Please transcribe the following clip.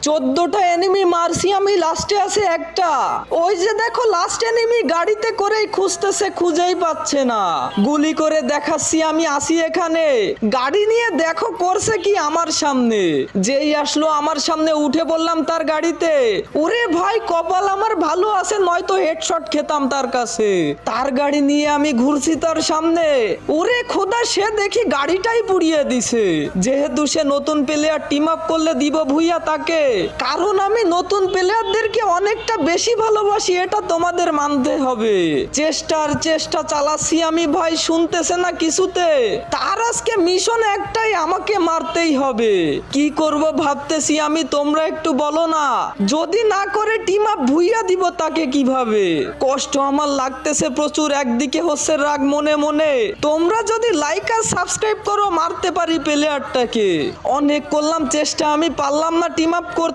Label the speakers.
Speaker 1: 14টা enemy মারছি আমি, লাস্টে আছে একটা। ওই যে দেখো লাস্ট এনিমি গাড়িতে করেই খুঁজতেছে, খুঁজেই পাচ্ছে না। গুলি করে দেখাচ্ছি আমি আসি এখানে। গাড়ি নিয়ে দেখো করছে কি আমার সামনে। যেই আসলো আমার সামনে উঠে বললাম তার গাড়িতে। ওরে ভাই কপাল আমার ভালো আছে, নয়তো হেডশট খেতাম তার কাছে। তার গাড়ি নিয়ে আমি ঘুরছি তার সামনে। ওরে খোদা, সে দেখি গাড়িটাই পুড়িয়ে দিছে। যেহেতু সে নতুন প্লেয়ার, টিম আপ করলে দিব ভুইয়া তাকে, কারণ আমি নতুন প্লেয়ারদেরকে অনেকটা বেশি ভালোবাসি, এটা তোমাদের মানতে হবে। চেষ্টা চালাচ্ছি আমি ভাই, শুনতেছে না কিছুতে। তার আজকে মিশন একটাই, আমাকে মারতেই হবে। কি করব ভাবতেছি আমি, তোমরা একটু বলো না। যদি না করে টিম আপ ভুইয়া দিব তাকে কিভাবে? কষ্ট আমার লাগতেছে প্রচুর, একদিকে হচ্ছে রাগ মনে মনে। তোমরা যদি লাইক আর সাবস্ক্রাইব করো, মারতে পারি প্লেয়ারটাকে। অনেক করলাম চেষ্টা, আমি পারলাম না টিম আপ